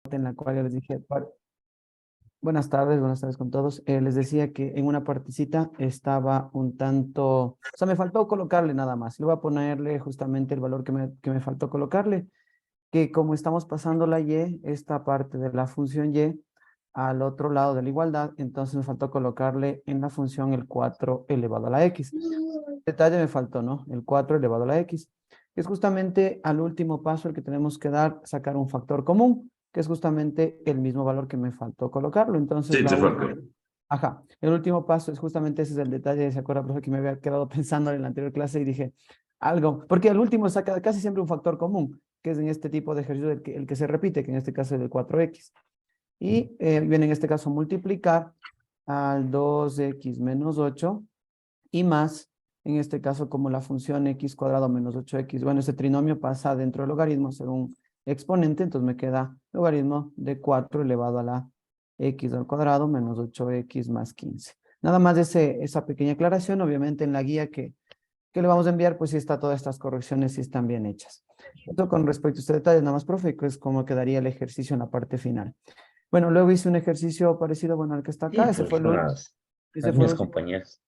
en la cual yo les dije, buenas tardes con todos. Les decía que en una partecita estaba un tanto, o sea, me faltó colocarle nada más. Le voy a ponerle justamente el valor que me faltó colocarle, que como estamos pasando la y, esta parte de la función y, al otro lado de la igualdad, entonces me faltó colocarle en la función el 4 elevado a la x. Detalle me faltó, ¿no? El 4 elevado a la x. Que es justamente al último paso el que tenemos que dar, sacar un factor común, que es justamente el mismo valor que me faltó colocarlo. Entonces, Sí, te faltó. ajá, el último paso es justamente ese es el detalle, ¿se acuerda, profe, que me había quedado pensando en la anterior clase y dije algo? Porque al último saca casi siempre un factor común, que es en este tipo de ejercicio el que se repite, que en este caso es el 4x. Y viene en este caso multiplicar al 2x menos 8 y más, en este caso, como la función x cuadrado menos 8x. Bueno, ese trinomio pasa dentro del logaritmo a ser un exponente, entonces me queda logaritmo de 4 elevado a la x al cuadrado menos 8x más 15. Nada más esa pequeña aclaración, obviamente en la guía que le vamos a enviar, pues sí está todas estas correcciones, sí están bien hechas. Esto con respecto a este detalle, nada más, profe, que es como quedaría el ejercicio en la parte final. Bueno, luego hice un ejercicio parecido, bueno, al que está Sí, acá, ese pues fue el, son ese las fue el mismas último. compañías.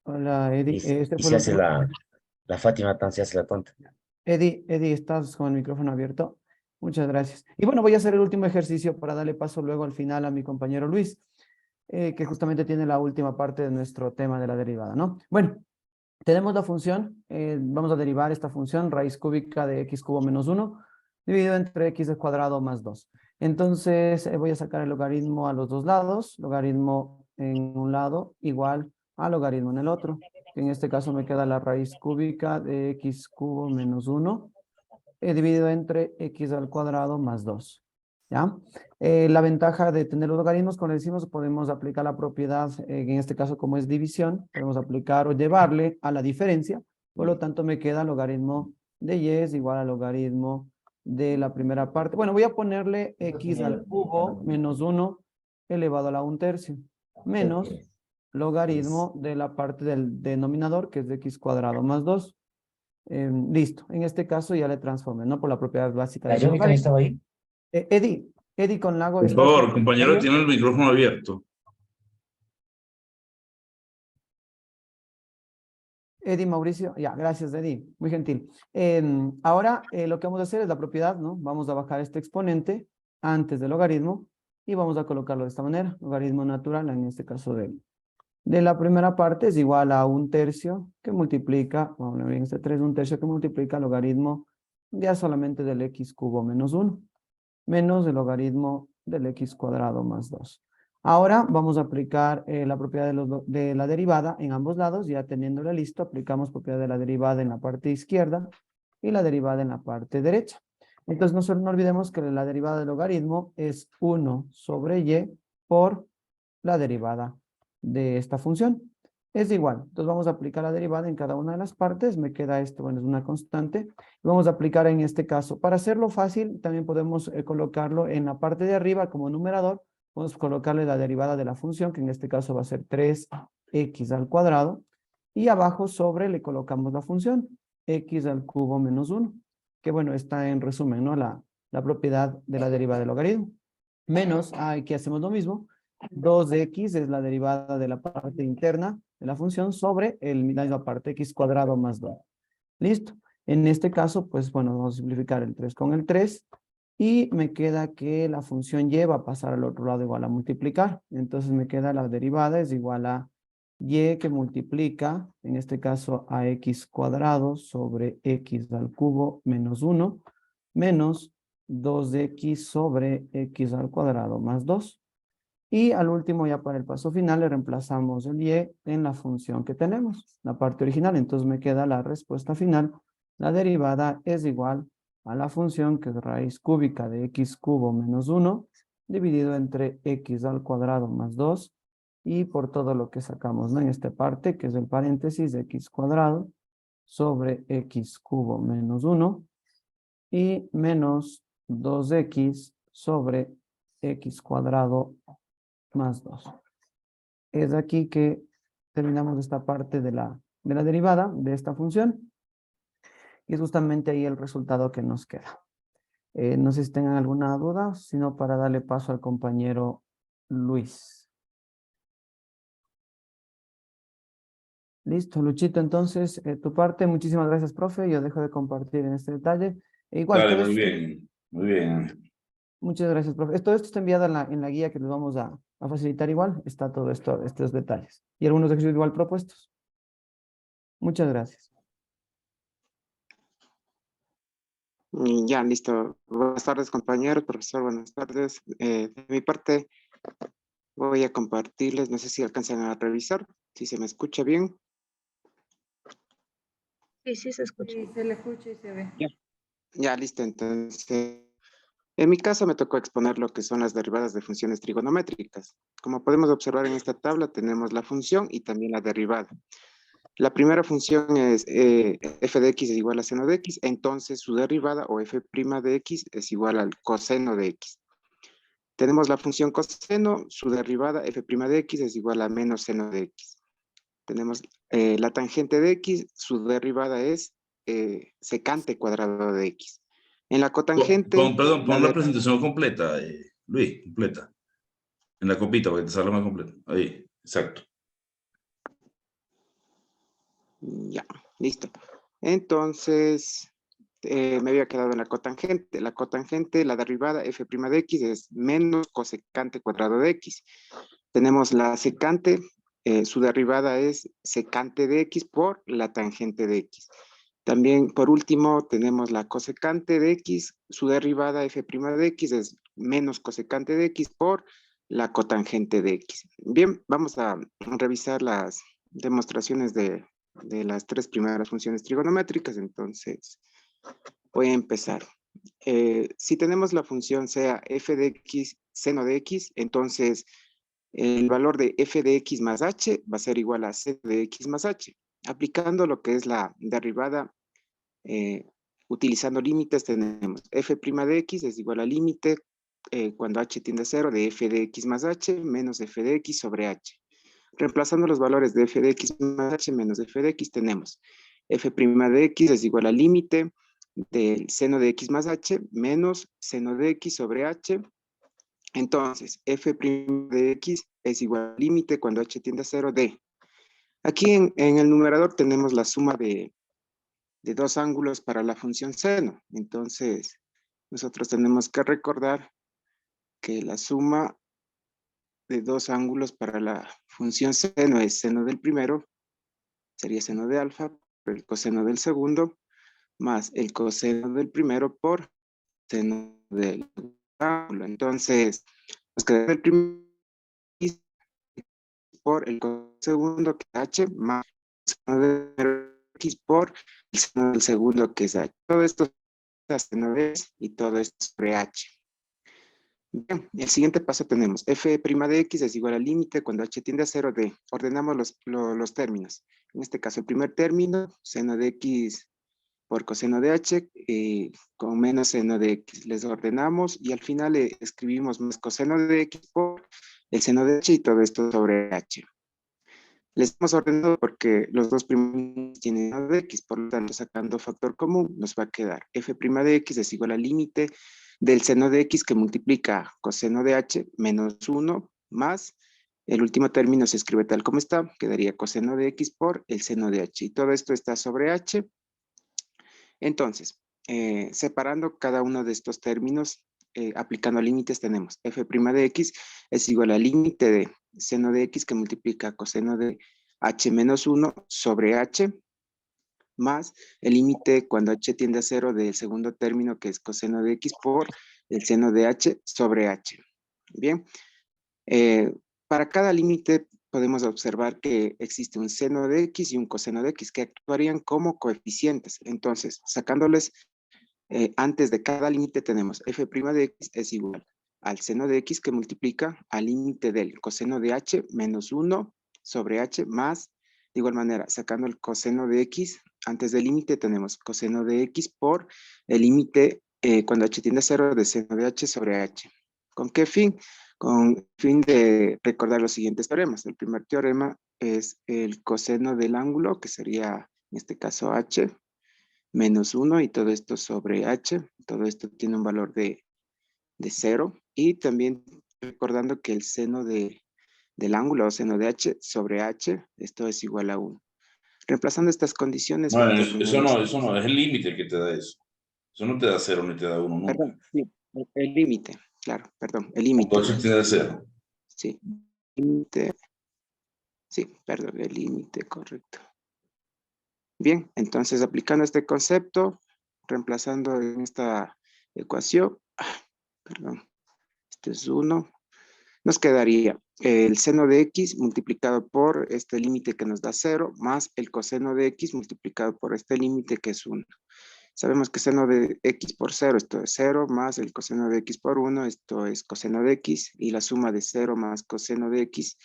Hola, Eddie. Y, Este y fue se el hace último. la Fátima tan se hace la tonta. Eddie, estás con el micrófono abierto. Muchas gracias. Y bueno, voy a hacer el último ejercicio para darle paso luego al final a mi compañero Luis, que justamente tiene la última parte de nuestro tema de la derivada, ¿no? Bueno, tenemos la función, vamos a derivar esta función, raíz cúbica de x cubo menos 1, dividido entre x al cuadrado más 2. Entonces, voy a sacar el logaritmo a los dos lados, logaritmo en un lado igual a logaritmo en el otro. En este caso me queda la raíz cúbica de x cubo menos 1, dividido entre x al cuadrado más 2. ¿Ya? La ventaja de tener los logaritmos, como le decimos, podemos aplicar la propiedad, en este caso como es división, podemos aplicar o llevarle a la diferencia, por lo tanto me queda logaritmo de y es igual al logaritmo de la primera parte. Bueno, voy a ponerle x al cubo menos 1 elevado a la 1/3, menos logaritmo de la parte del denominador, que es de x cuadrado más 2. Listo. En este caso ya le transformé, ¿no? Por la propiedad básica ¿La de los Johnny también logaritmos. estaba ahí? Eddie con Lago, Por ¿estás con favor, el compañero, tiene abierto? el micrófono abierto. Eddie Mauricio, ya, gracias, Eddie. Muy gentil. Ahora lo que vamos a hacer es la propiedad, ¿no? Vamos a bajar este exponente antes del logaritmo y vamos a colocarlo de esta manera. Logaritmo natural, en este caso de la primera parte es igual a 1/3 que multiplica, vamos a ver en este 3, 1/3 que multiplica logaritmo ya solamente del x cubo menos 1, menos el logaritmo del x cuadrado más 2. Ahora vamos a aplicar la propiedad de la derivada en ambos lados, ya teniéndola listo, aplicamos propiedad de la derivada en la parte izquierda y la derivada en la parte derecha. Entonces no olvidemos que la derivada del logaritmo es 1 sobre y por la derivada de esta función. Es igual. Entonces vamos a aplicar la derivada en cada una de las partes. Me queda esto, bueno, es una constante. Vamos a aplicar en este caso. Para hacerlo fácil, también podemos colocarlo en la parte de arriba como numerador. Vamos a colocarle la derivada de la función, que en este caso va a ser 3x al cuadrado. Y abajo sobre le colocamos la función, x al cubo menos 1. Que bueno, está en resumen, ¿no? La propiedad de la derivada del logaritmo. Menos, aquí hacemos lo mismo. 2x es la derivada de la parte interna de la función sobre la misma parte x cuadrado más 2. Listo. En este caso, pues bueno, vamos a simplificar el 3 con el 3 y me queda que la función y va a pasar al otro lado igual a multiplicar. Entonces me queda la derivada es igual a y que multiplica, en este caso a x cuadrado sobre x al cubo menos 1 menos 2x sobre x al cuadrado más 2. Y al último, ya para el paso final, le reemplazamos el y en la función que tenemos, la parte original. Entonces me queda la respuesta final. La derivada es igual a la función que es raíz cúbica de x cubo menos 1 dividido entre x al cuadrado más 2 y por todo lo que sacamos, ¿no? En esta parte, que es el paréntesis de x cuadrado sobre x cubo menos 1 y menos 2x sobre x cuadrado más 2. Es aquí que terminamos esta parte de la derivada de esta función y es justamente ahí el resultado que nos queda. No sé si tengan alguna duda, sino para darle paso al compañero Luis. Listo, Luchito, entonces, tu parte, muchísimas gracias, profe. Yo dejo de compartir en este detalle. E igual, Dale, todo muy esto, bien, muy bien. muchas gracias, profe. Todo esto está enviado en la guía que les vamos a facilitar igual. Está todo esto, estos detalles. Y algunos ejercicios igual propuestos. Muchas gracias. Ya, listo. Buenas tardes, compañeros, profesor, buenas tardes. De mi parte, voy a compartirles, no sé si alcanzan a revisar, si se me escucha bien. Sí, sí se escucha. Sí, se le escucha y se ve. Ya, listo. Entonces, en mi caso me tocó exponer lo que son las derivadas de funciones trigonométricas. Como podemos observar en esta tabla, tenemos la función y también la derivada. La primera función es f de x es igual a seno de x, entonces su derivada o f' de x es igual al coseno de x. Tenemos la función coseno, su derivada f' de x es igual a menos seno de x. Tenemos la tangente de x, su derivada es secante cuadrado de x. En la cotangente, Perdón, la pon la de, presentación completa, Luis, completa. En la copita, para que te salga más completa. Ahí, exacto. ya, listo. Entonces, me había quedado en la cotangente. La cotangente, la derivada f' de x es menos cosecante cuadrado de x. Tenemos la secante, su derivada es secante de x por la tangente de x. También, por último, tenemos la cosecante de x, su derivada f' de x es menos cosecante de x por la cotangente de x. Bien, vamos a revisar las demostraciones de las tres primeras funciones trigonométricas, entonces voy a empezar. Si tenemos la función sea f de x seno de x, entonces el valor de f de x más h va a ser igual a c de x más h. Aplicando lo que es la derivada, utilizando límites, tenemos f' de x es igual al límite cuando h tiende a 0 de f de x más h menos f de x sobre h. Reemplazando los valores de f de x más h menos f de x, tenemos f' de x es igual al límite del seno de x más h menos seno de x sobre h. Entonces, f' de x es igual al límite cuando h tiende a 0 de. Aquí en el numerador tenemos la suma de dos ángulos para la función seno. Entonces, nosotros tenemos que recordar que la suma de dos ángulos para la función seno es seno del primero, sería seno de alfa, por el coseno del segundo, más el coseno del primero por seno del ángulo. Entonces, nos queda el primero por el segundo, que es h, más el seno del x por el seno del segundo, que es h. Todo esto es seno de x y todo esto es sobre h. Bien, el siguiente paso tenemos f' de x es igual al límite cuando h tiende a 0 de, ordenamos los términos. En este caso, el primer término, seno de x por coseno de h, con menos seno de x. Les ordenamos y al final escribimos más coseno de x por el seno de h y todo esto sobre h. Les hemos ordenado porque los dos primeros tienen seno de x, por lo tanto, sacando factor común, nos va a quedar f' de x es igual al límite del seno de x que multiplica coseno de h menos 1 más el último término se escribe tal como está, quedaría coseno de x por el seno de h y todo esto está sobre h. Entonces, separando cada uno de estos términos, aplicando límites, tenemos f' de x es igual al límite de seno de x que multiplica coseno de h menos 1 sobre h, más el límite cuando h tiende a 0 del segundo término, que es coseno de x por el seno de h sobre h. Bien, para cada límite podemos observar que existe un seno de x y un coseno de x que actuarían como coeficientes. Entonces, sacándoles antes de cada límite tenemos f' de x es igual al seno de x que multiplica al límite del coseno de h menos 1 sobre h más, de igual manera, sacando el coseno de x, antes del límite tenemos coseno de x por el límite cuando h tiende a 0 de seno de h sobre h. ¿Con qué fin? Con fin de recordar los siguientes teoremas. El primer teorema es el coseno del ángulo, que sería en este caso h, menos 1 y todo esto sobre h. Todo esto tiene un valor de 0. Y también recordando que el seno del ángulo o seno de h sobre h, esto es igual a 1. Reemplazando estas condiciones, Bueno, obtenemos... eso no, es el límite que te da eso. Eso no te da 0 ni te da 1 nunca. Perdón, sí, el límite, claro, perdón, el Cuando límite. h tiene de 0. Sí, límite. Sí, perdón, el límite, correcto. Bien, entonces aplicando este concepto, reemplazando en esta ecuación, perdón, esto es 1, nos quedaría el seno de x multiplicado por este límite que nos da 0, más el coseno de x multiplicado por este límite que es 1. Sabemos que seno de x por 0, esto es 0, más el coseno de x por 1, esto es coseno de x, y la suma de 0 más coseno de x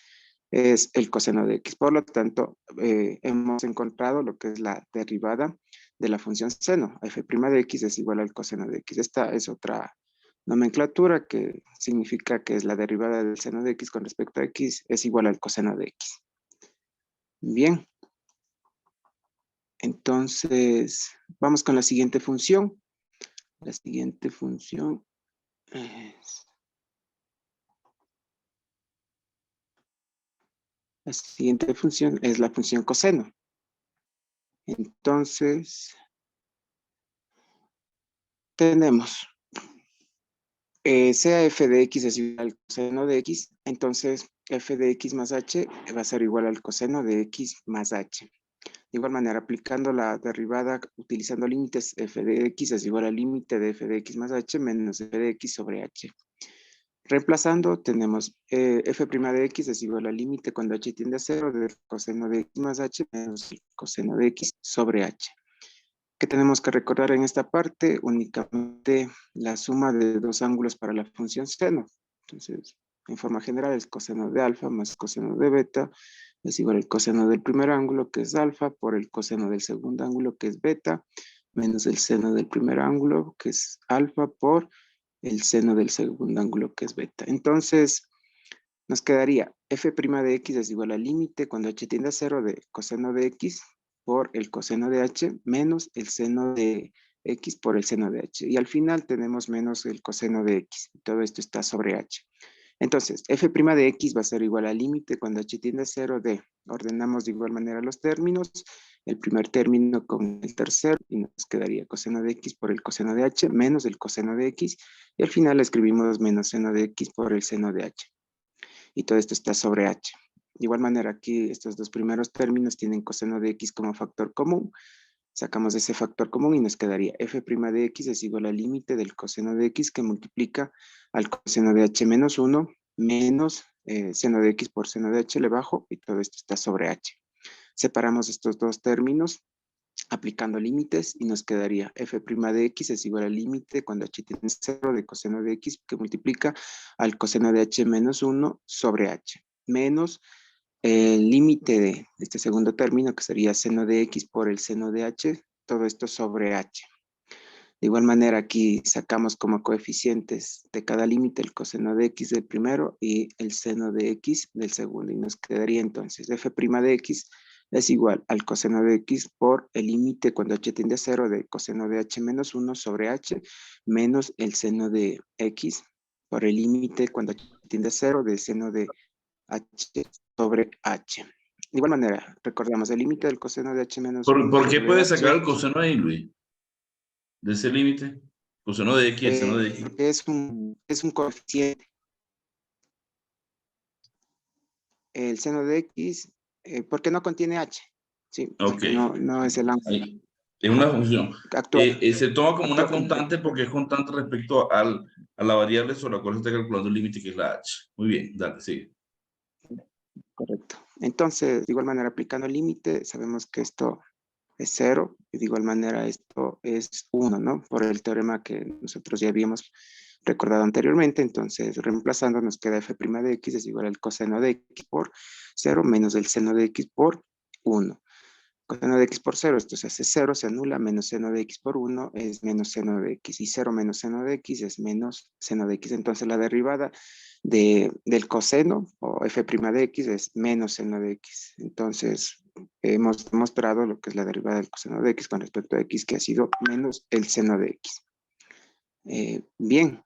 es el coseno de x. Por lo tanto, hemos encontrado lo que es la derivada de la función seno. F' de x es igual al coseno de x. Esta es otra nomenclatura que significa que es la derivada del seno de x con respecto a x es igual al coseno de x. Bien. Entonces, vamos con la siguiente función. La siguiente función es... La siguiente función es la función coseno. Entonces, tenemos, sea f de x es igual al coseno de x, entonces f de x más h va a ser igual al coseno de x más h. De igual manera, aplicando la derivada, utilizando límites, f de x es igual al límite de f de x más h menos f de x sobre h. Reemplazando, tenemos f' de x es igual al límite cuando h tiende a 0 del coseno de x más h menos el coseno de x sobre h. ¿Qué tenemos que recordar en esta parte? Únicamente la suma de dos ángulos para la función seno. Entonces, en forma general, es coseno de alfa más coseno de beta es igual al coseno del primer ángulo, que es alfa, por el coseno del segundo ángulo, que es beta, menos el seno del primer ángulo, que es alfa, por el seno del segundo ángulo, que es beta. Entonces, nos quedaría f' de x es igual al límite cuando h tiende a 0 de coseno de x por el coseno de h menos el seno de x por el seno de h. Y al final tenemos menos el coseno de x. Todo esto está sobre h. Entonces, f' de x va a ser igual al límite cuando h tiende a 0 de, ordenamos de igual manera los términos, el primer término con el tercero, y nos quedaría coseno de x por el coseno de h menos el coseno de x, y al final escribimos menos seno de x por el seno de h. Y todo esto está sobre h. De igual manera, aquí estos dos primeros términos tienen coseno de x como factor común. Sacamos ese factor común y nos quedaría f' de x es igual al límite del coseno de x que multiplica al coseno de h menos 1 menos seno de x por seno de h le bajo, y todo esto está sobre h. Separamos estos dos términos aplicando límites y nos quedaría f' de x es igual al límite cuando h tiene 0 de coseno de x que multiplica al coseno de h menos 1 sobre h, menos el límite de este segundo término que sería seno de x por el seno de h, todo esto sobre h. De igual manera aquí sacamos como coeficientes de cada límite el coseno de x del primero y el seno de x del segundo, y nos quedaría entonces f' de x es igual al coseno de x por el límite cuando h tiende a 0 de coseno de h menos 1 sobre h menos el seno de x por el límite cuando h tiende a 0 de seno de h sobre h. De igual manera, recordamos el límite del coseno de h menos 1 ¿Por qué sobre puedes h sacar el coseno ahí, Luis? De ese límite. Coseno de x, el seno de x. porque es un coeficiente. El seno de x, porque no contiene h. Sí, Ok. porque no es el ángulo. Ahí. Es una función. Actúa, Se toma como una actúa como constante porque es constante respecto a la variable sobre la cual se está calculando el límite, que es la h. Muy bien, dale, sigue. correcto. Entonces, de igual manera, aplicando el límite, sabemos que esto es 0, y de igual manera esto es 1, ¿no? Por el teorema que nosotros ya habíamos recordado anteriormente. Entonces, reemplazando, nos queda f' de x es igual al coseno de x por 0 menos el seno de x por 1. Coseno de x por 0, esto se hace 0, se anula, menos seno de x por 1 es menos seno de x, y 0 menos seno de x es menos seno de x. Entonces la derivada del coseno, o f' de x, es menos seno de x. Entonces hemos demostrado lo que es la derivada del coseno de x con respecto a x, que ha sido menos el seno de x. Bien.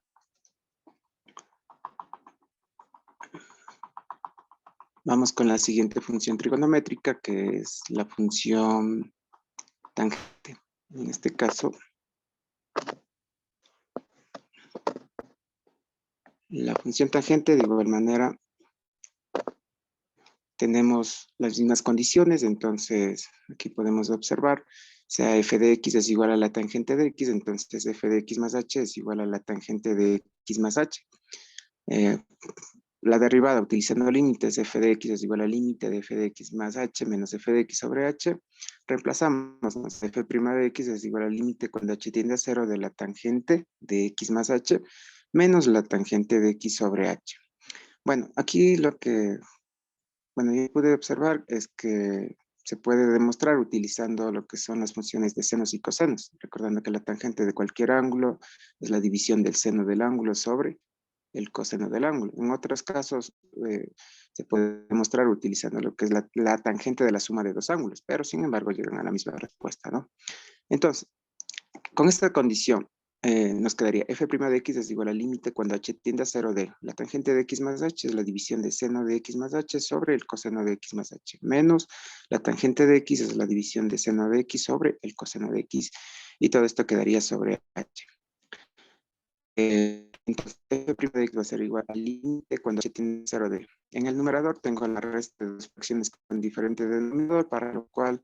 Vamos con la siguiente función trigonométrica, que es la función tangente. En este caso, la función tangente, de igual manera, tenemos las mismas condiciones, entonces aquí podemos observar, sea f de x es igual a la tangente de x, entonces f de x más h es igual a la tangente de x más h. La derivada utilizando límites, f de x es igual al límite de f de x más h menos f de x sobre h. Reemplazamos, ¿no? F' de x es igual al límite cuando h tiende a 0 de la tangente de x más h menos la tangente de x sobre h. Bueno, aquí lo que yo pude observar es que se puede demostrar utilizando lo que son las funciones de senos y cosenos, recordando que la tangente de cualquier ángulo es la división del seno del ángulo sobre el coseno del ángulo. En otros casos se puede demostrar utilizando lo que es la tangente de la suma de dos ángulos, pero sin embargo llegan a la misma respuesta, ¿no? Entonces, con esta condición nos quedaría f' de x es igual al límite cuando h tiende a 0 de la tangente de x más h es la división de seno de x más h sobre el coseno de x más h, menos la tangente de x es la división de seno de x sobre el coseno de x, y todo esto quedaría sobre h. Entonces, f' de x va a ser igual al límite cuando h tiende a 0 de. En el numerador tengo la resta de dos fracciones con diferente denominador, para lo cual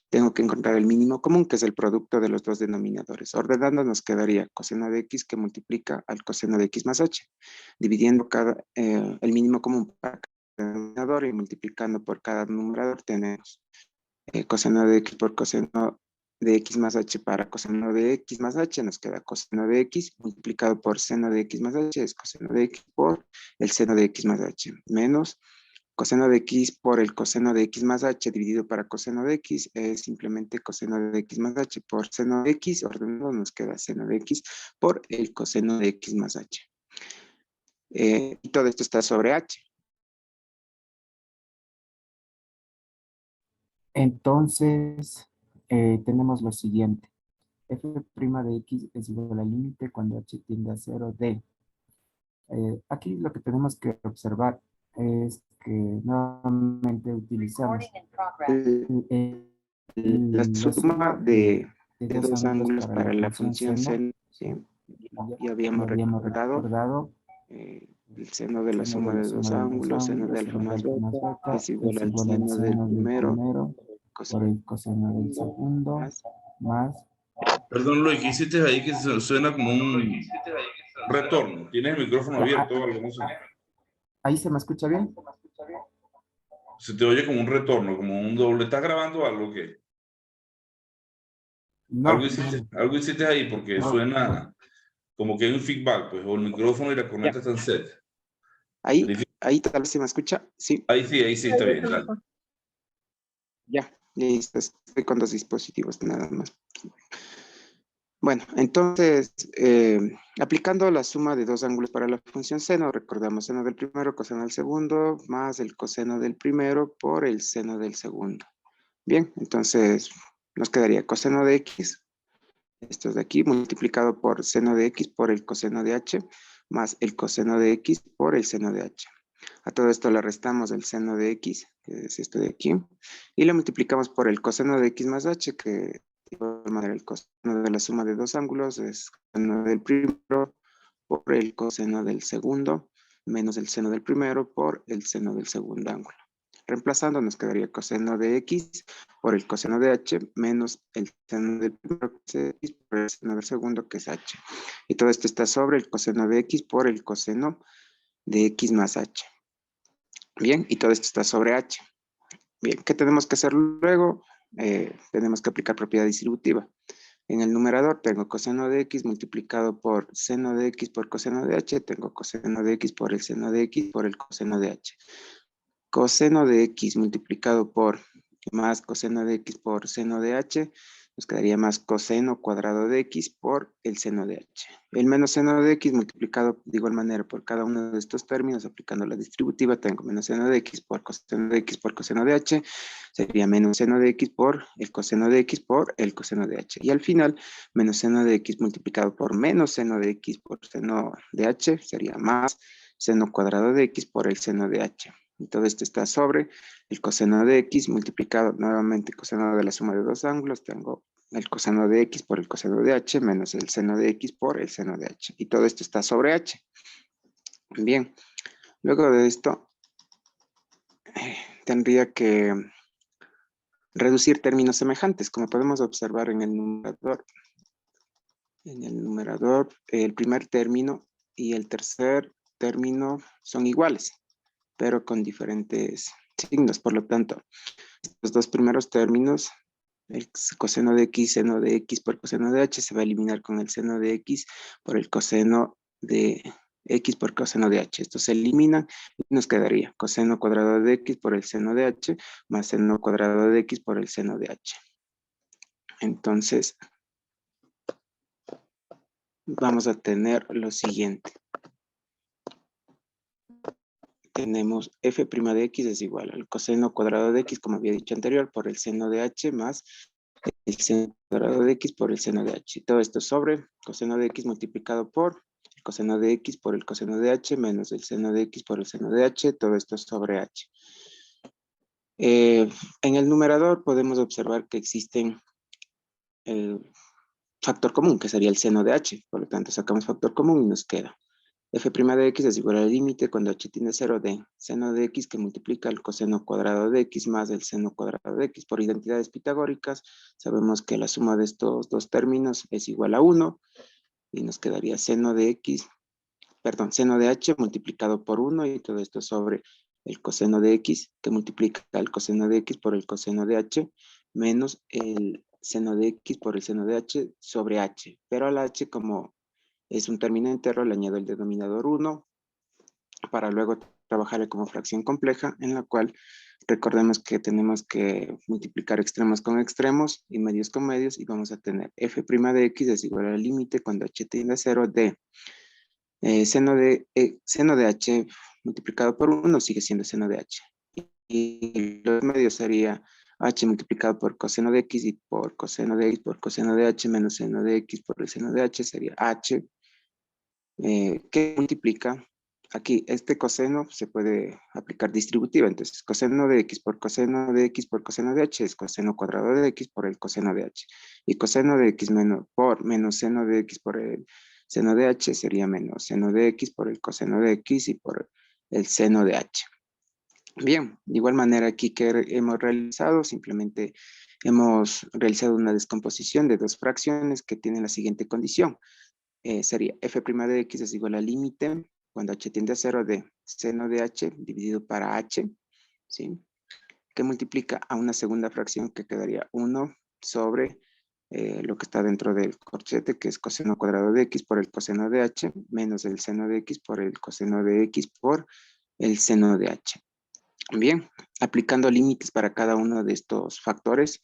tengo que encontrar el mínimo común, que es el producto de los dos denominadores. Ordenando nos quedaría coseno de x que multiplica al coseno de x más h, dividiendo el mínimo común para cada denominador y multiplicando por cada numerador tenemos coseno de x por coseno de x más h para coseno de x más h, nos queda coseno de x multiplicado por seno de x más h, es coseno de x por el seno de x más h, menos coseno de x por el coseno de x más h dividido para coseno de x es simplemente coseno de x más h por seno de x, ordenado nos queda seno de x por el coseno de x más h. Y todo esto está sobre h. Entonces, tenemos lo siguiente. F' de x es igual al límite cuando h tiende a 0 de. Aquí lo que tenemos que observar es que nuevamente utilizamos La suma de dos ángulos para la función seno. seno, ¿sí? Ya Ya habíamos recordado el seno de la suma de dos ángulos, seno de alfa más beta, es igual al seno del primero por el coseno del segundo más. Perdón, Luis, ¿qué hiciste ahí que suena como un retorno? ¿Tienes el micrófono abierto o algo? No sé. ¿Ahí se me escucha bien? Se te oye como un retorno, como un doble. ¿Estás grabando algo o qué? No, Algo hiciste ahí porque suena como que hay un feedback, pues, o el micrófono y la corneta están set. Ahí tal vez se me escucha, sí. Ahí sí, está bien, dale. Ya, listo, estoy con dos dispositivos nada más. Bueno, entonces, aplicando la suma de dos ángulos para la función seno, recordamos seno del primero, coseno del segundo, más el coseno del primero por el seno del segundo. Bien, entonces nos quedaría coseno de x, esto es de aquí, multiplicado por seno de x por el coseno de h, más el coseno de x por el seno de h. A todo esto le restamos el seno de x, que es esto de aquí, y lo multiplicamos por el coseno de x más h, que de igual manera el coseno de la suma de dos ángulos es coseno del primero por el coseno del segundo, menos el seno del primero por el seno del segundo ángulo. Reemplazando nos quedaría coseno de x por el coseno de h menos el seno del primero que es x por el seno del segundo que es h. Y todo esto está sobre el coseno de x por el coseno de x más h. Bien, y todo esto está sobre h. Bien, ¿qué tenemos que hacer luego? Tenemos que aplicar propiedad distributiva. En el numerador tengo coseno de x multiplicado por seno de x por coseno de h. Tengo coseno de x por el seno de x por el coseno de h. Coseno de x multiplicado por más coseno de x por seno de h nos quedaría más coseno cuadrado de x por el seno de h. El menos seno de x multiplicado de igual manera por cada uno de estos términos, aplicando la distributiva, tengo menos seno de x por coseno de x por coseno de h, sería menos seno de x por el coseno de x por el coseno de h. Y al final, menos seno de x multiplicado por menos seno de x por seno de h, sería más seno cuadrado de x por el seno de h. Y todo esto está sobre el coseno de x multiplicado nuevamente coseno de la suma de dos ángulos. Tengo el coseno de x por el coseno de h menos el seno de x por el seno de h. Y todo esto está sobre h. Bien, luego de esto tendría que reducir términos semejantes, como podemos observar en el numerador. En el numerador, el primer término y el tercer término son iguales, pero con diferentes signos. Por lo tanto, los dos primeros términos, el coseno de x, seno de x por coseno de h, se va a eliminar con el seno de x por el coseno de x por coseno de h. Estos se eliminan y nos quedaría coseno cuadrado de x por el seno de h más seno cuadrado de x por el seno de h. Entonces, vamos a tener lo siguiente. Tenemos f' de x es igual al coseno cuadrado de x, como había dicho anterior, por el seno de h más el seno cuadrado de x por el seno de h. Todo esto sobre coseno de x multiplicado por el coseno de x por el coseno de h menos el seno de x por el seno de h. Todo esto sobre h. En el numerador podemos observar que existen el factor común, que sería el seno de h. Por lo tanto, sacamos factor común y nos queda f' de x es igual al límite cuando h tiende a 0 de seno de x que multiplica el coseno cuadrado de x más el seno cuadrado de x. Por identidades pitagóricas, sabemos que la suma de estos dos términos es igual a 1 y nos quedaría seno de x, perdón, seno de h multiplicado por 1 y todo esto sobre el coseno de x que multiplica el coseno de x por el coseno de h menos el seno de x por el seno de h sobre h. Pero al h, como es un término entero, le añado el denominador 1 para luego trabajar como fracción compleja, en la cual recordemos que tenemos que multiplicar extremos con extremos y medios con medios, y vamos a tener f' de x es igual al límite cuando h tiende a 0 de seno de h multiplicado por 1 sigue siendo seno de h. Y los medios sería h multiplicado por coseno de x y por coseno de x por coseno de h menos seno de x por el seno de h sería h que multiplica, aquí este coseno se puede aplicar distributiva, entonces coseno de x por coseno de x por coseno de h es coseno cuadrado de x por el coseno de h, y coseno de x menos seno de x por el seno de h sería menos seno de x por el coseno de x y por el seno de h. Bien, de igual manera aquí que hemos realizado, simplemente hemos realizado una descomposición de dos fracciones que tienen la siguiente condición. Sería f' de x es igual al límite cuando h tiende a 0 de seno de h dividido para h, ¿sí? Que multiplica a una segunda fracción que quedaría 1 sobre lo que está dentro del corchete, que es coseno cuadrado de x por el coseno de h, menos el seno de x por el coseno de x por el seno de h. Bien, aplicando límites para cada uno de estos factores,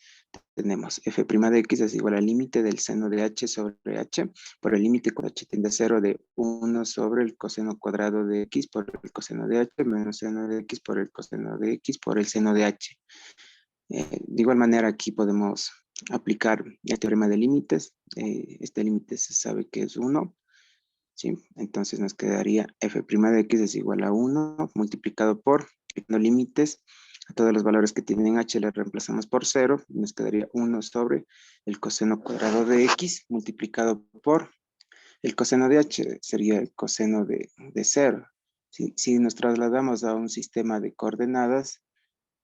tenemos f' de x es igual al límite del seno de h sobre h por el límite cuando h tiende a 0 de 1 sobre el coseno cuadrado de x por el coseno de h menos seno de x por el coseno de x por el seno de h. De igual manera aquí podemos aplicar el teorema de límites. Este límite se sabe que es 1. ¿Sí? Entonces nos quedaría f' de x es igual a 1 multiplicado por límites a todos los valores que tienen h, le reemplazamos por 0 y nos quedaría 1 sobre el coseno cuadrado de x multiplicado por el coseno de h, sería el coseno de 0. Si nos trasladamos a un sistema de coordenadas,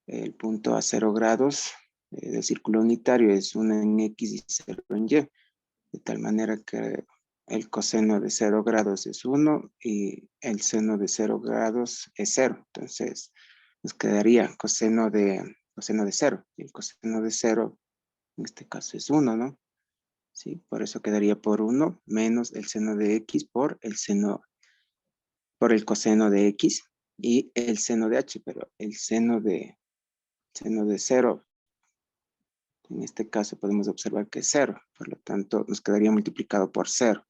el punto a 0 grados del círculo unitario es 1 en x y 0 en y, de tal manera que el coseno de 0 grados es 1 y el seno de 0 grados es 0. Entonces, nos quedaría coseno de 0. Y el coseno de 0, en este caso, es 1, ¿no? Sí, por eso quedaría por 1 menos el seno de x por el coseno de x y el seno de h, pero el seno de 0 En este caso podemos observar que es 0, por lo tanto nos quedaría multiplicado por 0.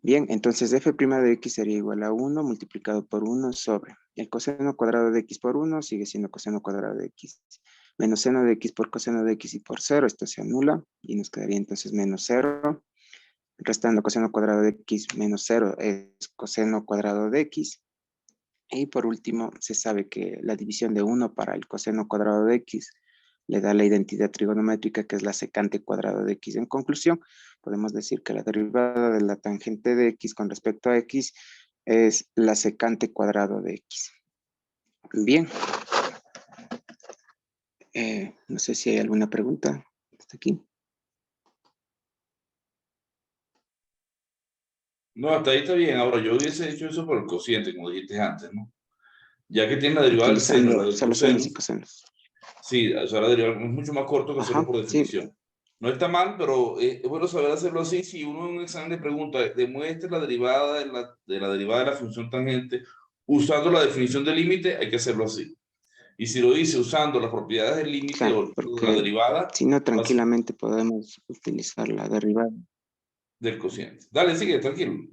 Bien, entonces f' de x sería igual a 1 multiplicado por 1 sobre el coseno cuadrado de x por 1 sigue siendo coseno cuadrado de x, menos seno de x por coseno de x y por 0, esto se anula y nos quedaría entonces menos 0, restando coseno cuadrado de x menos 0 es coseno cuadrado de x. Y por último, se sabe que la división de 1 para el coseno cuadrado de x le da la identidad trigonométrica que es la secante cuadrado de x. En conclusión, podemos decir que la derivada de la tangente de x con respecto a x es la secante cuadrado de x. Bien. No sé si hay alguna pregunta hasta aquí. No, hasta ahí está bien. Ahora, yo hubiese hecho eso por el cociente, como dijiste antes, ¿no? Ya que tiene la derivada del seno, la Utilizando del solo coseno. senos y cosenos. Sí, o sea, la derivada es mucho más corto que hacerlo Ajá, por sí. definición. No está mal, pero es bueno saber hacerlo así. Si uno en un examen le pregunta, demuestre la derivada de la derivada de la función tangente usando la definición del límite, hay que hacerlo así. Y si lo dice usando las propiedades del límite Claro, o de la porque derivada, si no, va a ser tranquilamente podemos utilizar la derivada. del cociente. Dale, sigue, tranquilo.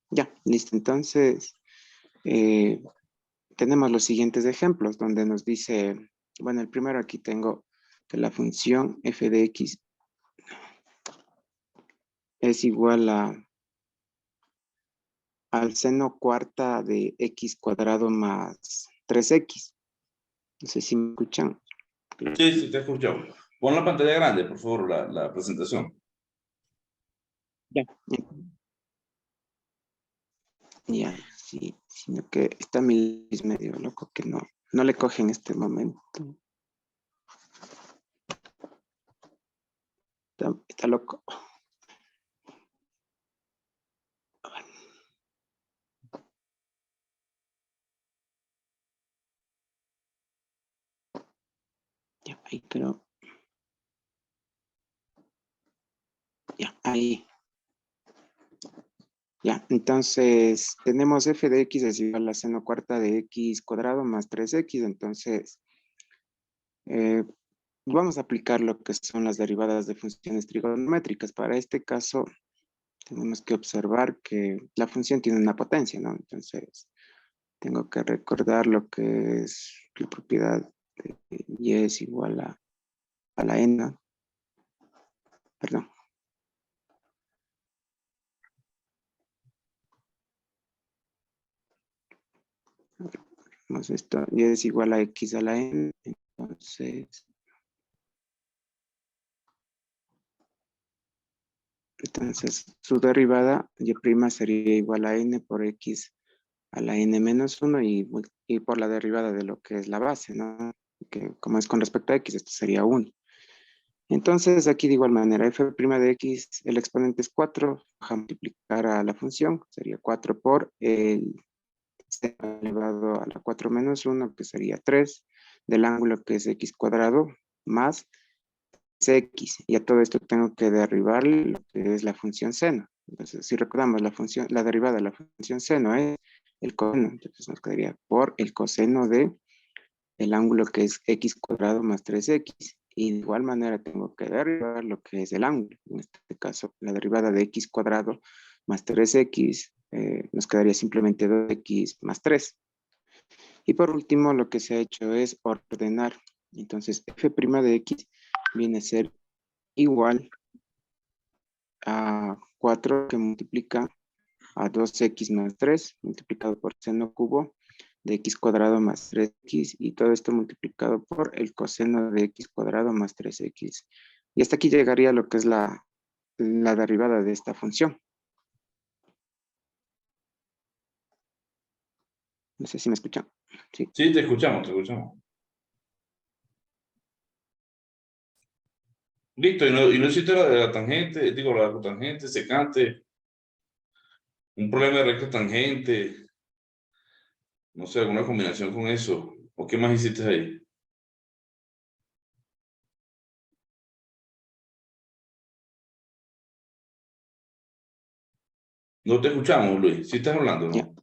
Ya, listo. Entonces, tenemos los siguientes ejemplos donde nos dice, bueno, el primero aquí tengo que la función f de x es igual al seno cuarta de x cuadrado más 3x. No sé si me escuchan. Sí, sí, te he escuchado. Pon la pantalla grande, por favor, la presentación. Ya. Ya, sí, sino que está mi Luis medio loco que no le coge en este momento. Está loco. Ya, ahí creo. Ya, ahí. Ya, entonces tenemos f de x es igual a seno cuarta de x cuadrado más 3x. Entonces, vamos a aplicar lo que son las derivadas de funciones trigonométricas. Para este caso, tenemos que observar que la función tiene una potencia, ¿no? Entonces, tengo que recordar lo que es la propiedad de y es igual a la n, perdón. Hemos visto y es igual a x a la n, entonces su derivada y' sería igual a n por x a la n menos 1 y por la derivada de lo que es la base, ¿no? Que como es con respecto a x, esto sería 1. Entonces aquí de igual manera, f' de x, el exponente es 4, vamos a multiplicar a la función, sería 4 por el c elevado a la 4 menos 1, que sería 3, del ángulo que es x cuadrado, más x, y a todo esto tengo que derribar lo que es la función seno. Entonces, si recordamos la derivada de la función seno es el coseno, entonces nos quedaría por el coseno de el ángulo que es x cuadrado más 3x. Y de igual manera tengo que derribar lo que es el ángulo. En este caso, la derivada de x cuadrado más 3x nos quedaría simplemente 2x más 3. Y por último, lo que se ha hecho es ordenar. Entonces, f' de x viene a ser igual a 4 que multiplica a 2x más 3 multiplicado por seno cubo de x cuadrado más 3x y todo esto multiplicado por el coseno de x cuadrado más 3x. Y hasta aquí llegaría lo que es la derivada de esta función. No sé si me escuchan. Sí. Sí, te escuchamos, te escuchamos. Listo, y no hiciste la de la tangente, digo, la cotangente, secante, un problema de recta tangente, no sé, alguna combinación con eso. ¿O qué más hiciste ahí? No te escuchamos, Luis. ¿Sí estás hablando, Ya. no?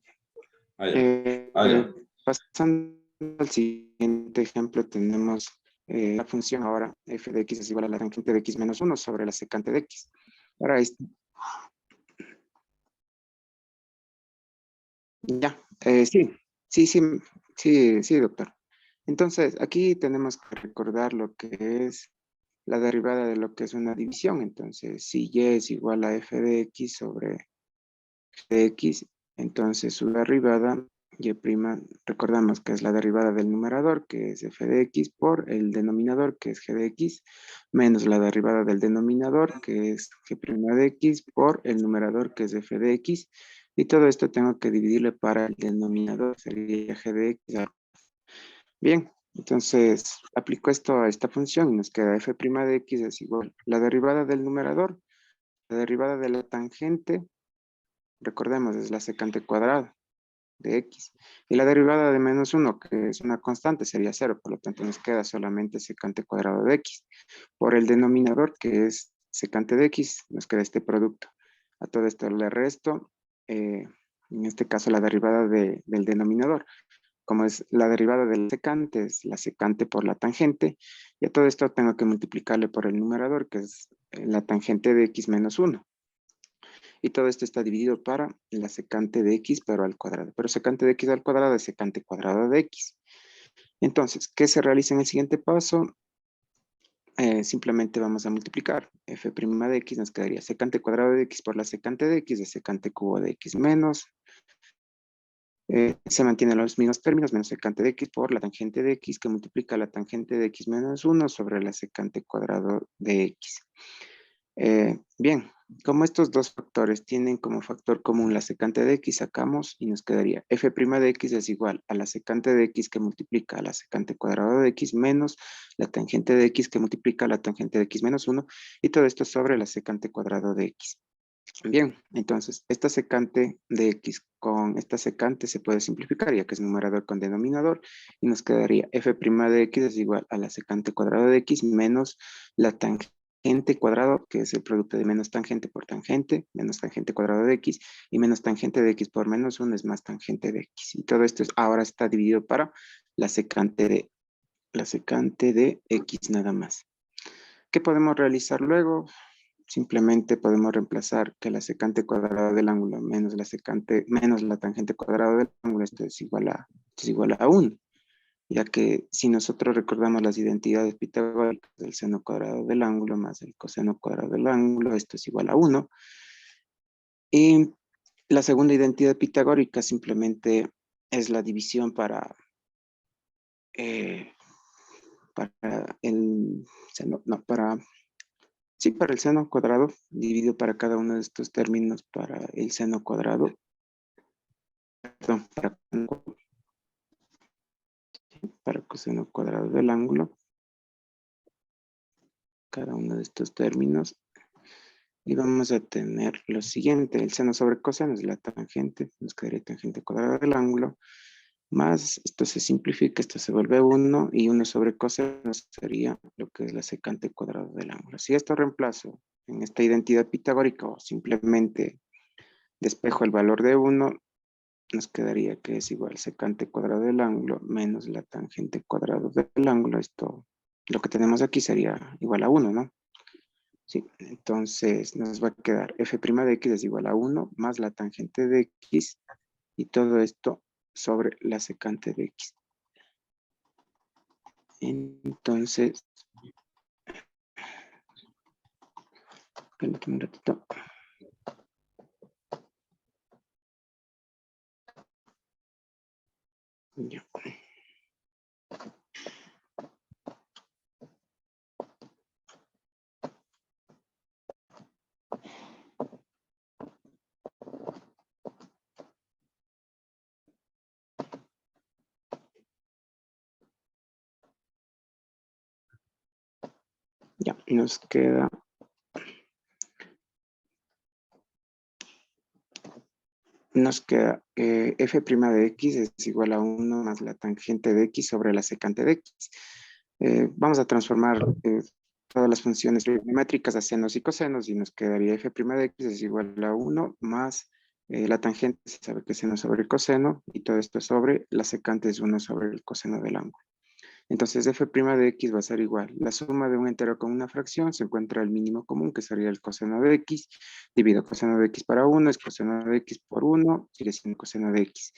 Ah, ya. Ah, ya. Pasando al siguiente ejemplo tenemos la función ahora f de x es igual a la tangente de x menos 1 sobre la secante de x. Para esto, ya, sí, doctor. Entonces, aquí tenemos que recordar lo que es la derivada de lo que es una división. Entonces, si y es igual a f de x sobre g de x, entonces su derivada, y', recordamos que es la derivada del numerador, que es f de x, por el denominador, que es g de x, menos la derivada del denominador, que es g' de x, por el numerador, que es f de x, y todo esto tengo que dividirle para el denominador, sería g de x. Bien, entonces aplico esto a esta función y nos queda f' de x es igual a la derivada del numerador, la derivada de la tangente, recordemos, es la secante cuadrada de x. Y la derivada de menos 1, que es una constante, sería 0. Por lo tanto, nos queda solamente secante cuadrado de x. Por el denominador, que es secante de x, nos queda este producto. A todo esto le resto, en este caso, la derivada del denominador. Como es la derivada del secante, es la secante por la tangente. Y a todo esto tengo que multiplicarle por el numerador, que es la tangente de x menos 1. Y todo esto está dividido para la secante de x, pero al cuadrado. Pero secante de x al cuadrado es secante cuadrado de x. Entonces, ¿qué se realiza en el siguiente paso? Simplemente vamos a multiplicar. F' de x nos quedaría secante cuadrado de x por la secante de x, de secante cubo de x menos. Se mantienen los mismos términos, menos secante de x por la tangente de x, que multiplica la tangente de x menos 1 sobre la secante cuadrado de x. Bien, como estos dos factores tienen como factor común la secante de x, sacamos y nos quedaría f' de x es igual a la secante de x que multiplica a la secante cuadrado de x menos la tangente de x que multiplica a la tangente de x menos 1, y todo esto sobre la secante cuadrado de x. Bien, entonces esta secante de x con esta secante se puede simplificar, ya que es numerador con denominador, y nos quedaría f' de x es igual a la secante cuadrado de x menos la tangente cuadrado, que es el producto de menos tangente por tangente, menos tangente cuadrado de x, y menos tangente de x por menos 1 es más tangente de x. Y todo esto ahora está dividido para la secante de x nada más. ¿Qué podemos realizar luego? Simplemente podemos reemplazar que la secante cuadrada del ángulo menos la tangente cuadrada del ángulo, esto es igual a 1. Ya que si nosotros recordamos las identidades pitagóricas del seno cuadrado del ángulo más el coseno cuadrado del ángulo, esto es igual a 1. Y la segunda identidad pitagórica simplemente es la división para el seno, no, para el seno cuadrado, dividido para cada uno de estos términos para el seno cuadrado. Perdón, para coseno cuadrado del ángulo. Cada uno de estos términos. Y vamos a tener lo siguiente. El seno sobre coseno es la tangente. Nos quedaría tangente cuadrada del ángulo. Más, esto se simplifica, esto se vuelve 1. Y 1 sobre coseno sería lo que es la secante cuadrada del ángulo. Si esto reemplazo en esta identidad pitagórica o simplemente despejo el valor de 1, nos quedaría que es igual secante cuadrado del ángulo menos la tangente cuadrado del ángulo. Esto, lo que tenemos aquí sería igual a 1, ¿no? Sí, entonces nos va a quedar f' de x es igual a 1 más la tangente de x y todo esto sobre la secante de x. Entonces, permítame un ratito. Ya. Ya, nos queda f' de x es igual a 1 más la tangente de x sobre la secante de x. Vamos a transformar todas las funciones trigonométricas a senos y cosenos y nos quedaría f' de x es igual a 1 más La tangente se sabe que es seno sobre el coseno y todo esto sobre la secante es 1 sobre el coseno del ángulo. Entonces f' de x va a ser igual. La suma de un entero con una fracción se encuentra el mínimo común, que sería el coseno de x. Divido coseno de x para 1, es coseno de x por 1, sigue siendo coseno de x.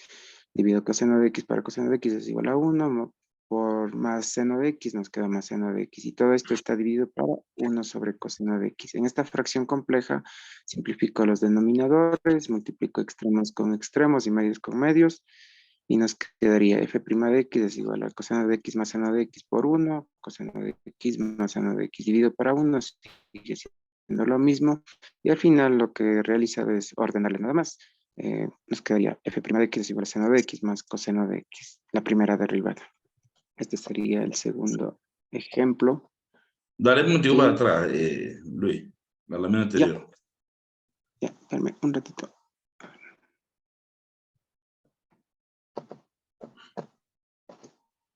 Divido coseno de x para coseno de x es igual a 1, por más seno de x nos queda más seno de x. Y todo esto está dividido para 1 sobre coseno de x. En esta fracción compleja simplifico los denominadores, multiplico extremos con extremos y medios con medios. Y nos quedaría f' de x es igual a coseno de x más seno de x por 1, coseno de x más seno de x dividido para 1, sigue siendo lo mismo. Y al final lo que he realizado es ordenarle nada más. Nos quedaría f' de x es igual a seno de x más coseno de x, la primera derivada. Este sería el segundo ejemplo. Dale un motivo Y para atrás, Luis, la lámina anterior. ya, espérame un ratito.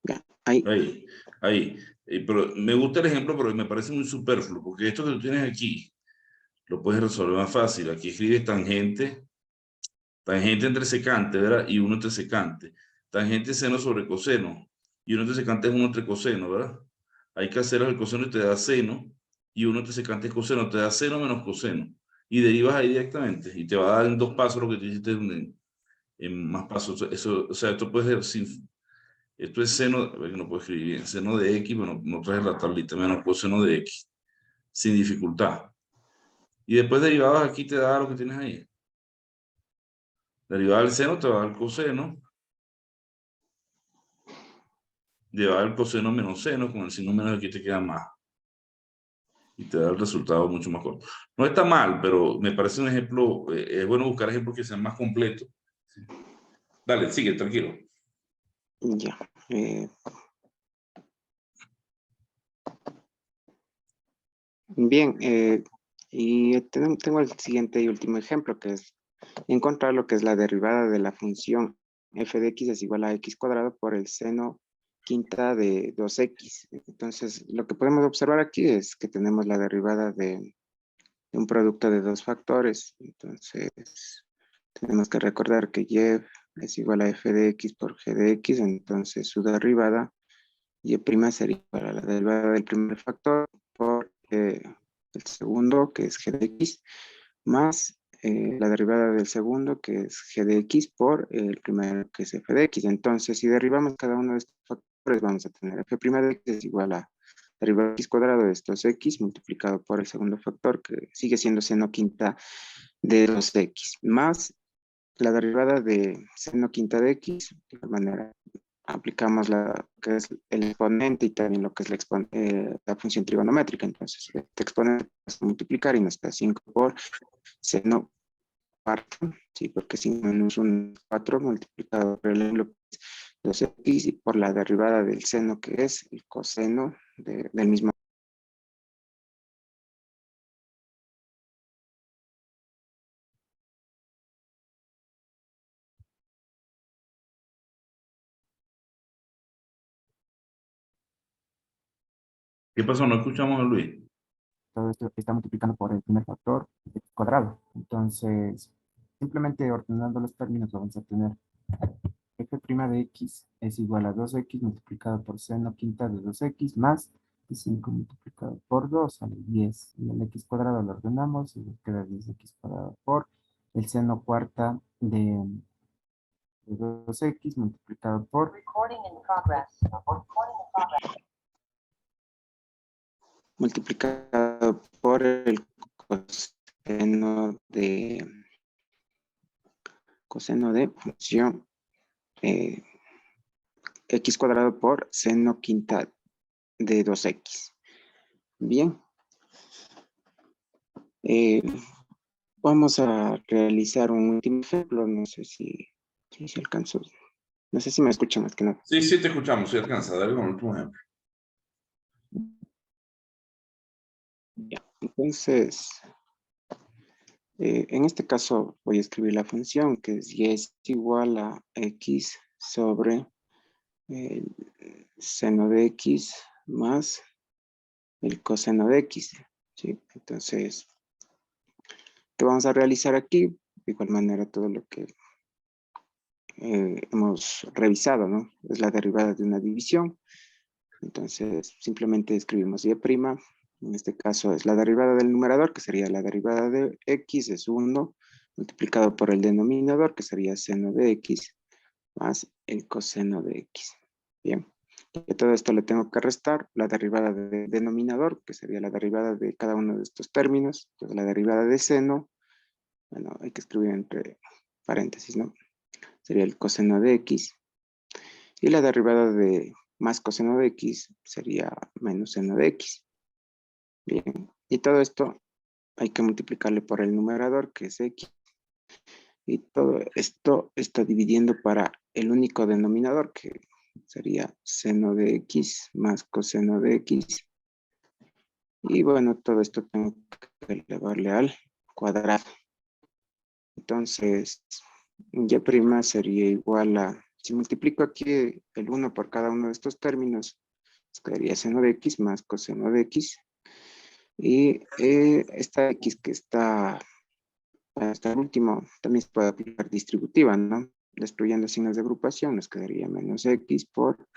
Ya, ahí. Ahí. Pero me gusta el ejemplo, pero me parece muy superfluo, porque esto que tú tienes aquí, lo puedes resolver más fácil. Aquí escribes tangente entre secante, ¿verdad? Y 1 entre secante. Tangente seno sobre coseno. Y 1 entre secante es 1 entre coseno, ¿verdad? Hay que hacer el coseno y te da seno. Y 1 entre secante es coseno, te da seno menos coseno. Y derivas ahí directamente. Y te va a dar en 2 pasos lo que tú hiciste en más pasos. Eso, o sea, esto puede ser sin... Esto es seno, que no puedo escribir bien, seno de x, bueno, no traes la tablita, menos coseno de x, sin dificultad. Y después derivadas aquí te da lo que tienes ahí. Derivada del seno te va a dar el coseno. Derivada del coseno menos seno, con el signo menos aquí te queda más. Y te da el resultado mucho más corto. No está mal, pero me parece un ejemplo, es bueno buscar ejemplos que sean más completos. Dale, sigue, tranquilo. Ya. Bien, y tengo el siguiente y último ejemplo, que es encontrar lo que es la derivada de la función f de x es igual a x cuadrado por el seno quinta de 2x. Entonces, lo que podemos observar aquí es que tenemos la derivada de un producto de dos factores. Entonces, tenemos que recordar que y es igual a f de x por g de x. Entonces, su derivada y' sería para la derivada del primer factor por el segundo, que es g de x, más la derivada del segundo, que es g de x, por el primero, que es f de x. Entonces, si derivamos cada uno de estos factores, vamos a tener f' de x es igual a derivada de x cuadrado de estos x multiplicado por el segundo factor, que sigue siendo seno quinta de 2x, más la derivada de seno quinta de x, de igual manera aplicamos la que es el exponente y también lo que es la función trigonométrica. Entonces, este exponente vas a multiplicar y nos da 5 por seno cuarto, ¿sí? Porque 5 menos 1 es 4 multiplicado por el ángulo 2x y por la derivada del seno, que es el coseno del mismo. ¿Qué pasó? No escuchamos a Luis. Todo esto está multiplicando por el primer factor x cuadrado. Entonces, simplemente ordenando los términos vamos a tener f' de x es igual a 2x multiplicado por seno quinta de 2x más 5 multiplicado por 2 sale 10. Y el x cuadrado lo ordenamos y nos queda 10x cuadrado por el seno cuarta de 2x multiplicado por Multiplicado por el coseno de función x cuadrado por seno quinta de 2x. Bien. Vamos a realizar un último ejemplo. No sé si se alcanzó. No sé si me escuchan más que nada. Sí, te escuchamos, sí alcanza. Dale con el último ejemplo. Ya. Entonces, en este caso voy a escribir la función que es y es igual a x sobre el seno de x más el coseno de x. ¿Sí? Entonces, ¿qué vamos a realizar aquí? de igual manera todo lo que hemos revisado, ¿no? Es la derivada de una división. Entonces, simplemente escribimos y'. En este caso es la derivada del numerador, que sería la derivada de x, es 1, multiplicado por el denominador, que sería seno de x, más el coseno de x. Bien. Y todo esto le tengo que restar la derivada del denominador, que sería la derivada de cada uno de estos términos. Entonces, la derivada de seno, bueno, hay que escribir entre paréntesis, ¿no? Sería el coseno de x. Y la derivada de más coseno de x sería menos seno de x. Bien. Y todo esto hay que multiplicarle por el numerador, que es x. Y todo esto está dividiendo para el único denominador, que sería seno de x más coseno de x. Y bueno, todo esto tengo que elevarle al cuadrado. Entonces, y' sería igual a, si multiplico aquí el 1 por cada uno de estos términos, quedaría seno de x más coseno de x. Y esta x que está hasta el último también se puede aplicar distributiva, ¿no? Destruyendo signos de agrupación, nos quedaría menos x por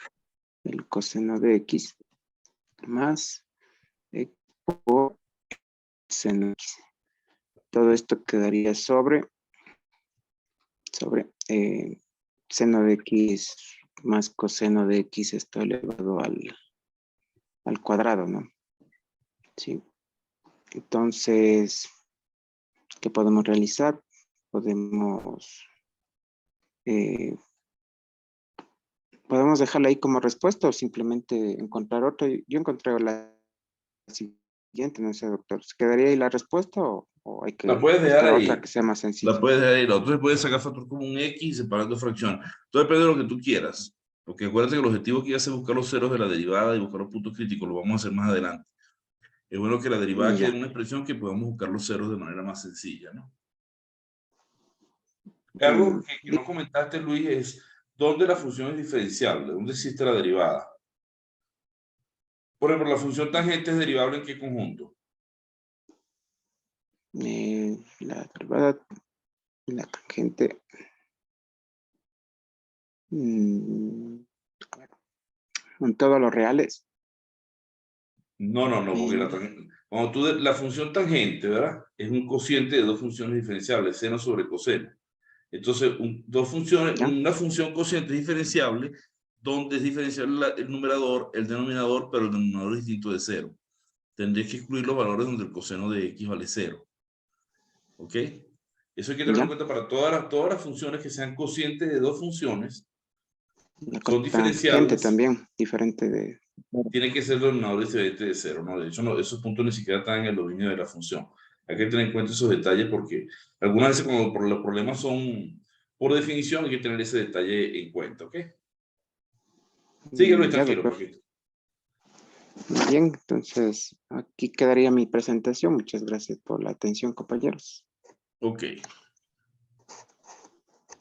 el coseno de x más x por seno de x. Todo esto quedaría sobre seno de x más coseno de x está elevado al cuadrado, ¿no? Sí. Entonces, ¿qué podemos realizar? Podemos dejarla ahí como respuesta o simplemente encontrar otra. Yo encontré la siguiente, no sé, doctor. ¿Se quedaría ahí la respuesta o hay que La puedes dejar buscar ahí. otra que sea más sencilla? La puedes dejar ahí. La otra puedes sacar factor común x separando fracciones. Todo depende de lo que tú quieras. Porque acuérdate que el objetivo aquí es buscar los ceros de la derivada y buscar los puntos críticos. Lo vamos a hacer más adelante. Es bueno que la derivada quede en una expresión que podamos buscar los ceros de manera más sencilla, ¿no? Algo que no comentaste, Luis, es dónde la función es diferenciable, dónde existe la derivada. Por ejemplo, la función tangente es derivable ¿en qué conjunto? La derivada, la tangente. En todos los reales. No, porque cuando la función tangente, ¿verdad? Es un cociente de dos funciones diferenciables, seno sobre coseno. Entonces, una función cociente diferenciable, donde es diferenciable el numerador, el denominador, pero el denominador es distinto de cero. Tendrías que excluir los valores donde el coseno de x vale 0. ¿Ok? Eso hay que tenerlo en cuenta para todas las funciones que sean cocientes de dos funciones. Son diferenciables. También, diferente de... Tiene que ser denominador diferente de 0, ¿no? De hecho, no, esos puntos ni siquiera están en el dominio de la función. Hay que tener en cuenta esos detalles porque algunas veces cuando los problemas son por definición hay que tener ese detalle en cuenta, ¿ok? Síguelo tranquilo. Bien, entonces aquí quedaría mi presentación. Muchas gracias por la atención, compañeros. Ok.